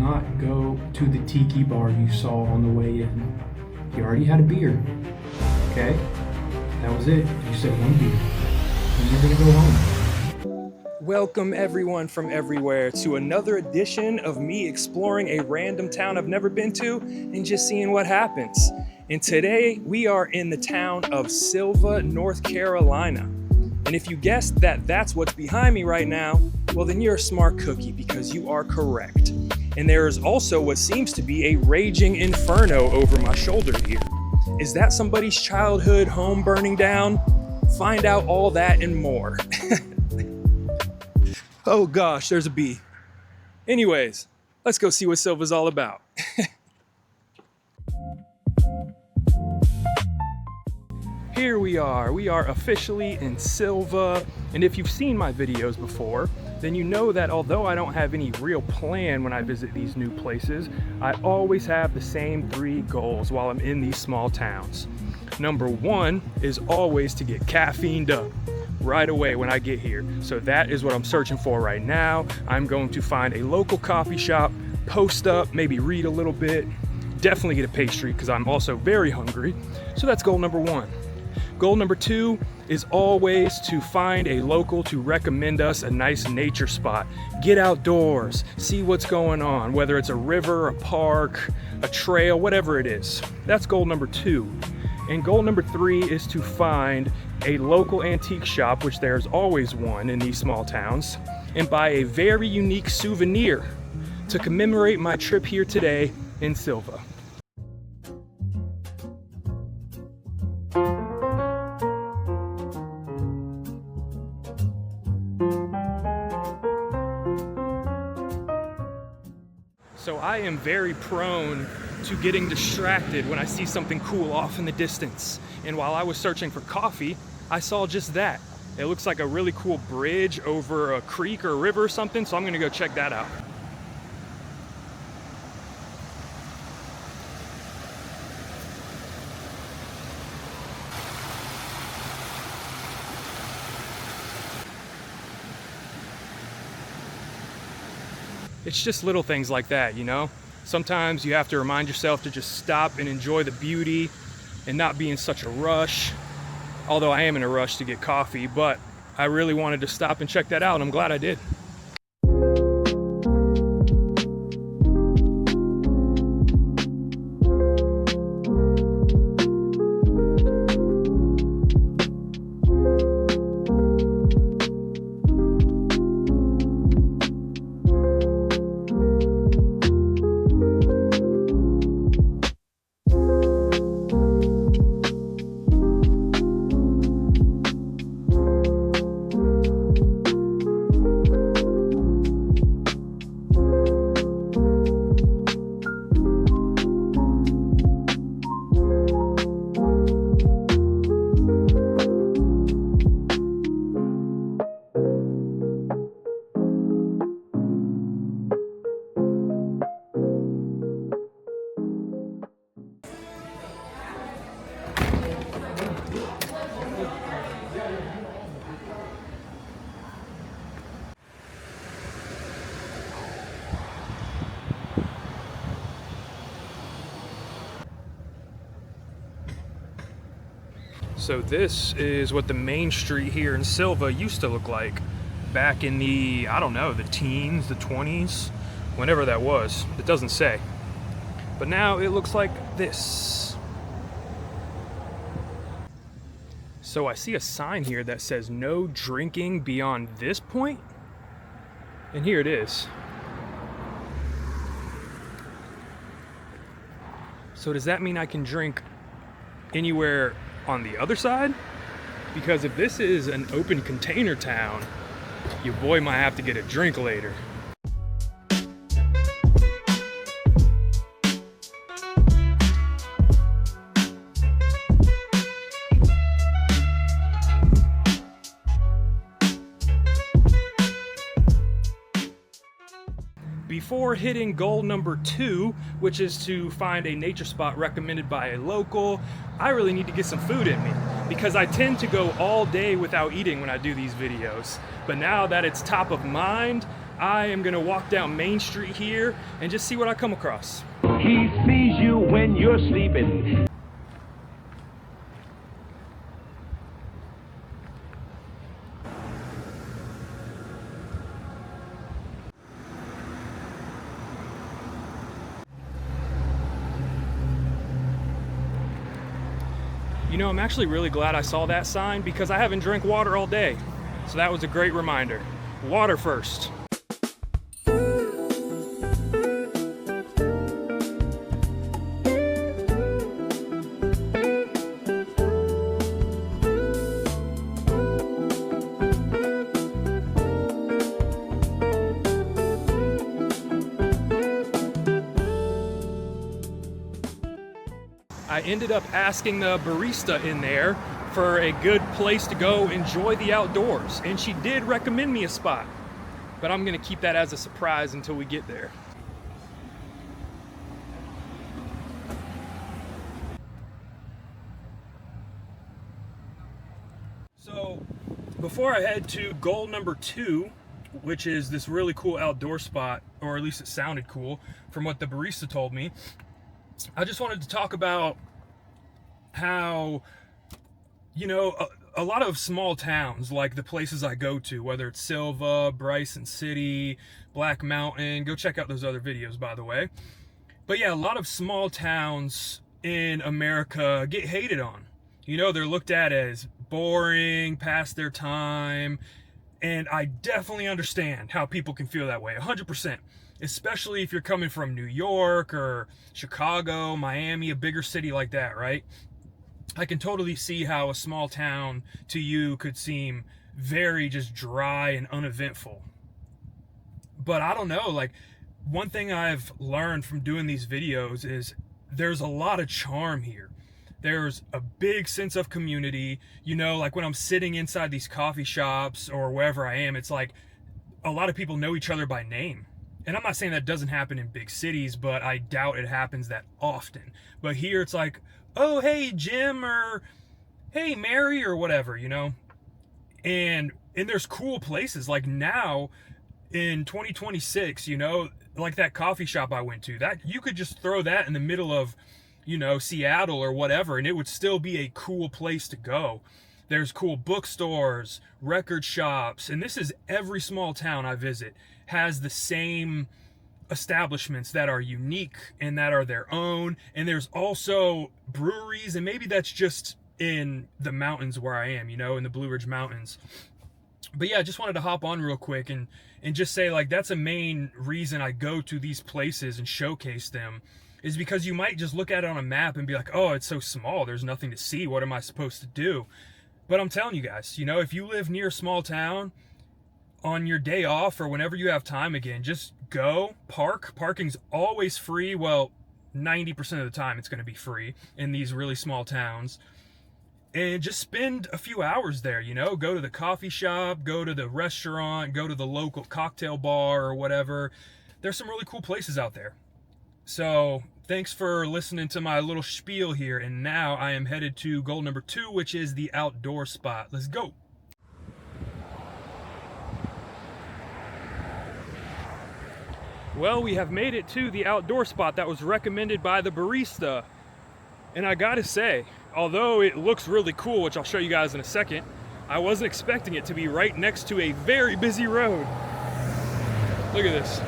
not go to the tiki bar you saw on the way in. You already had a beer, okay? That was it. You said one beer. And you're gonna go home. Welcome everyone from everywhere to another edition of me exploring a random town I've never been to and just seeing what happens. And today we are in the town of Sylva, North Carolina. And if you guessed that that's what's behind me right now, well then you're a smart cookie because you are correct. And there is also what seems to be a raging inferno over my shoulder here. Is that somebody's childhood home burning down? Find out all that and more. Oh gosh, there's a bee. Anyways, let's go see what Sylva's all about. Here we are officially in Sylva. And if you've seen my videos before, then you know that although I don't have any real plan when I visit these new places, I always have the same 3 goals while I'm in these small towns. Number 1 is always to get caffeined up right away when I get here. So that is what I'm searching for right now. I'm going to find a local coffee shop, post up, maybe read a little bit, definitely get a pastry because I'm also very hungry. So that's goal number 1. Goal number 2 is always to find a local to recommend us a nice nature spot. Get outdoors, see what's going on, whether it's a river, a park, a trail, whatever it is. That's goal number 2. And goal number 3 is to find a local antique shop, which there's always one in these small towns, and buy a very unique souvenir to commemorate my trip here today in Sylva. So I am very prone to getting distracted when I see something cool off in the distance. And while I was searching for coffee, I saw just that. It looks like a really cool bridge over a creek or a river or something, so I'm gonna go check that out. It's just little things like that, you know? Sometimes you have to remind yourself to just stop and enjoy the beauty and not be in such a rush. Although I am in a rush to get coffee, but I really wanted to stop and check that out, and I'm glad I did. So this is what the main street here in Sylva used to look like back in the, I don't know, the teens, the 20s, whenever that was. It doesn't say. But now it looks like this. So I see a sign here that says no drinking beyond this point. And here it is. So does that mean I can drink anywhere on the other side? Because if this is an open container town, your boy might have to get a drink later. Before hitting goal number 2, which is to find a nature spot recommended by a local, I really need to get some food in me because I tend to go all day without eating when I do these videos. But now that it's top of mind, I am gonna walk down Main Street here and just see what I come across. He sees you when you're sleeping. You know, I'm actually really glad I saw that sign because I haven't drank water all day. So that was a great reminder. Water first. I ended up asking the barista in there for a good place to go enjoy the outdoors, and she did recommend me a spot, but I'm gonna keep that as a surprise until we get there. So before I head to goal number 2, which is this really cool outdoor spot, or at least it sounded cool from what the barista told me, I just wanted to talk about how, you know, a lot of small towns, like the places I go to, whether it's Sylva, Bryson City, Black Mountain, go check out those other videos, by the way. But yeah, a lot of small towns in America get hated on. You know, they're looked at as boring, past their time, and I definitely understand how people can feel that way, 100%. Especially if you're coming from New York or Chicago, Miami, a bigger city like that, right? I can totally see how a small town to you could seem very just dry and uneventful. But I don't know, like, one thing I've learned from doing these videos is there's a lot of charm here. There's a big sense of community. You know, like when I'm sitting inside these coffee shops or wherever I am, it's like a lot of people know each other by name. And I'm not saying that doesn't happen in big cities, but I doubt it happens that often. But here it's like, oh, hey, Jim, or hey, Mary, or whatever, you know? And there's cool places. Like now, in 2026, you know, like that coffee shop I went to, that you could just throw that in the middle of, you know, Seattle or whatever, and it would still be a cool place to go. There's cool bookstores, record shops, and this is every small town I visit has the same establishments that are unique and that are their own. And there's also breweries, and maybe that's just in the mountains where I am, you know, in the Blue Ridge Mountains. But yeah, I just wanted to hop on real quick and just say, like, that's a main reason I go to these places and showcase them, is because you might just look at it on a map and be like, oh, it's so small, there's nothing to see, what am I supposed to do? But I'm telling you guys, you know, if you live near a small town, on your day off or whenever you have time again, just go park. Parking's always free. Well, 90% of the time it's going to be free in these really small towns. And just spend a few hours there, you know, go to the coffee shop, go to the restaurant, go to the local cocktail bar or whatever. There's some really cool places out there. So thanks for listening to my little spiel here. And now I am headed to goal number 2, which is the outdoor spot. Let's go. Well, we have made it to the outdoor spot that was recommended by the barista. And I gotta say, although it looks really cool, which I'll show you guys in a second, I wasn't expecting it to be right next to a very busy road. Look at this.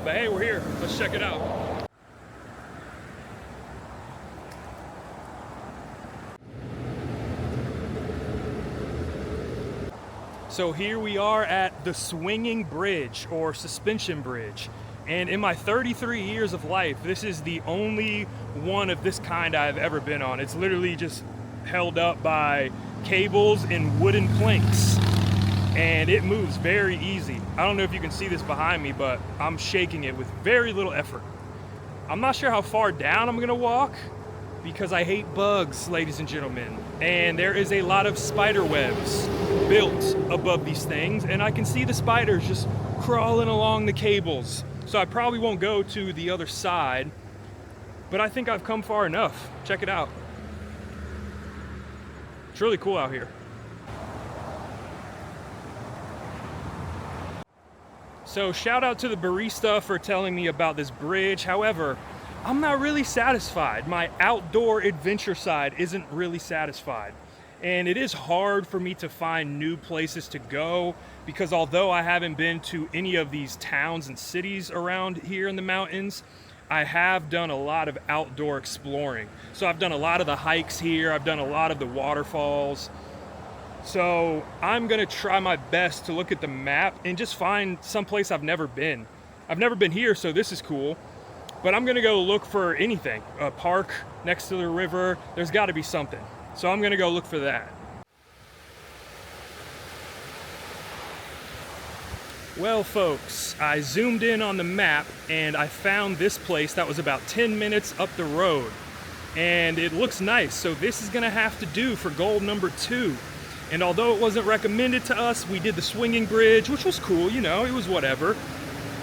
But hey, we're here. Let's check it out. So here we are at the Swinging Bridge, or Suspension Bridge. And in my 33 years of life, this is the only one of this kind I've ever been on. It's literally just held up by cables and wooden planks. And it moves very easy. I don't know if you can see this behind me, but I'm shaking it with very little effort. I'm not sure how far down I'm gonna walk because I hate bugs, ladies and gentlemen. And there is a lot of spider webs built above these things, and I can see the spiders just crawling along the cables. So I probably won't go to the other side, but I think I've come far enough. Check it out. It's really cool out here. So shout out to the barista for telling me about this bridge. However, I'm not really satisfied. My outdoor adventure side isn't really satisfied. And it is hard for me to find new places to go because although I haven't been to any of these towns and cities around here in the mountains, I have done a lot of outdoor exploring. So I've done a lot of the hikes here. I've done a lot of the waterfalls. So I'm gonna try my best to look at the map and just find someplace I've never been. I've never been here, so this is cool. But I'm gonna go look for anything. A park next to the river, there's gotta be something. So I'm gonna go look for that. Well folks, I zoomed in on the map and I found this place that was about 10 minutes up the road. And it looks nice, so this is gonna have to do for goal number 2. And although it wasn't recommended to us, we did the swinging bridge, which was cool, you know, it was whatever.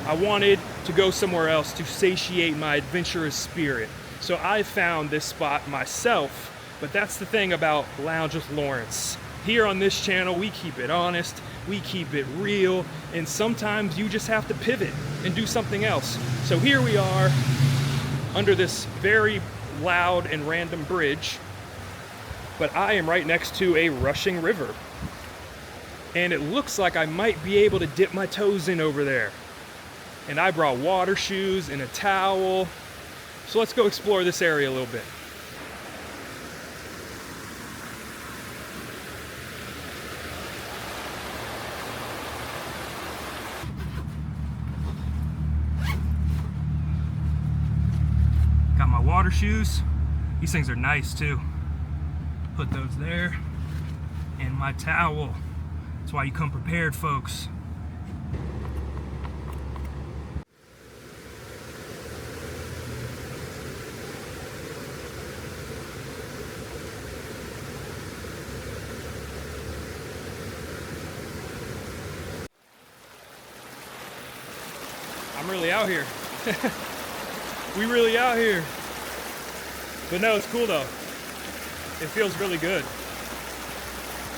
I wanted to go somewhere else to satiate my adventurous spirit. So I found this spot myself, but that's the thing about Lounge with Lawrence. Here on this channel, we keep it honest, we keep it real, and sometimes you just have to pivot and do something else. So here we are under this very loud and random bridge, but I am right next to a rushing river. And it looks like I might be able to dip my toes in over there. And I brought water shoes and a towel. So let's go explore this area a little bit. Got my water shoes. These things are nice too. Put those there. And my towel. That's why you come prepared, folks. I'm really out here. We really out here. But no, it's cool though. It feels really good.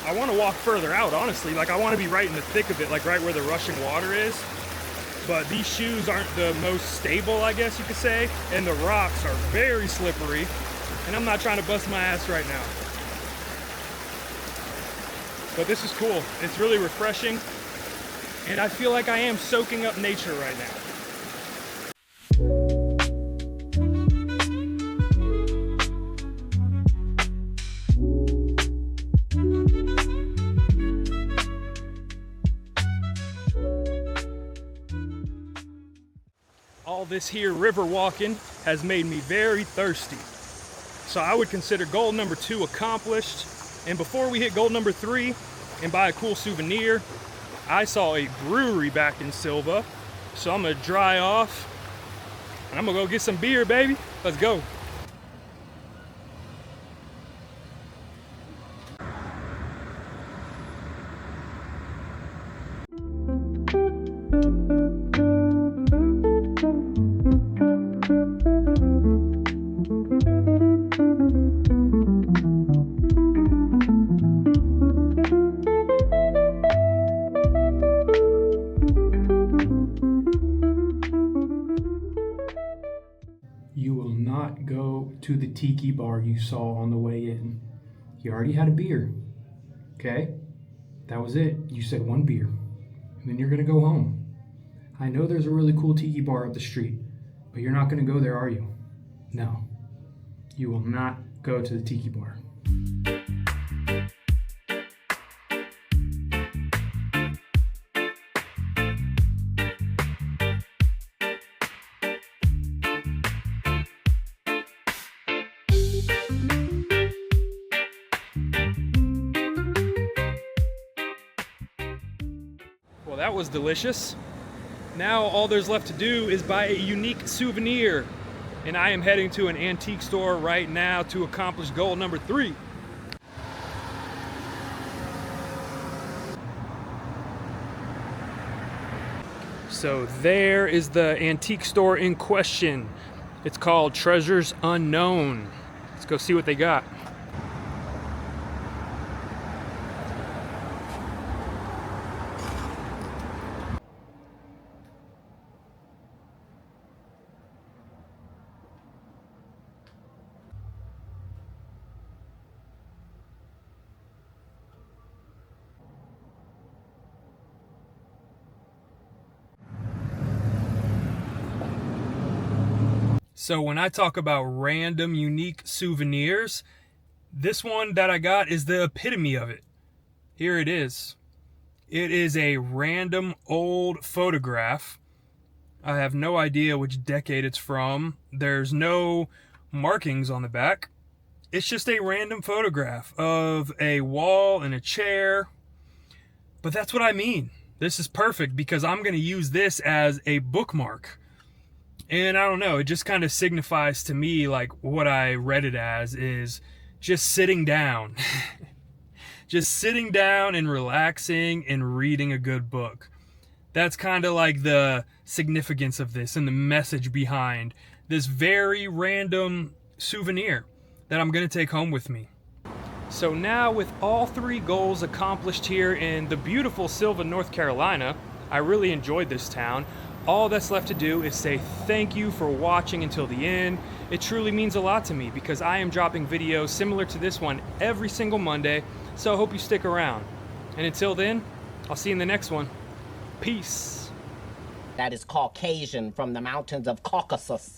I want to walk further out, honestly. Like I want to be right in the thick of it, like right where the rushing water is. But these shoes aren't the most stable, I guess you could say. And the rocks are very slippery. And I'm not trying to bust my ass right now. But this is cool. It's really refreshing. And I feel like I am soaking up nature right now. All this here river walking has made me very thirsty. So I would consider goal number 2 accomplished. And before we hit goal number 3 and buy a cool souvenir, I saw a brewery back in Sylva. So I'm gonna dry off and I'm gonna go get some beer, baby. Let's go. You will not go to the tiki bar you saw on the way in. You already had a beer, okay? That was it. You said 1 beer, and then you're gonna go home. I know there's a really cool tiki bar up the street, but you're not gonna go there, are you? No, you will not go to the tiki bar. Well, that was delicious. Now all there's left to do is buy a unique souvenir. And I am heading to an antique store right now to accomplish goal number 3. So there is the antique store in question. It's called Treasures Unknown. Let's go see what they got. So when I talk about random, unique souvenirs, this one that I got is the epitome of it. Here it is. It is a random old photograph. I have no idea which decade it's from. There's no markings on the back. It's just a random photograph of a wall and a chair. But that's what I mean. This is perfect because I'm going to use this as a bookmark. And I don't know, it just kind of signifies to me, like, what I read it as is just sitting down. Just sitting down and relaxing and reading a good book. That's kind of like the significance of this and the message behind this very random souvenir that I'm going to take home with me. So now, with all 3 goals accomplished here in the beautiful Sylva, North Carolina, I really enjoyed this town. All that's left to do is say thank you for watching until the end. It truly means a lot to me because I am dropping videos similar to this one every single Monday, so I hope you stick around. And until then, I'll see you in the next one. Peace. That is Caucasian from the mountains of Caucasus.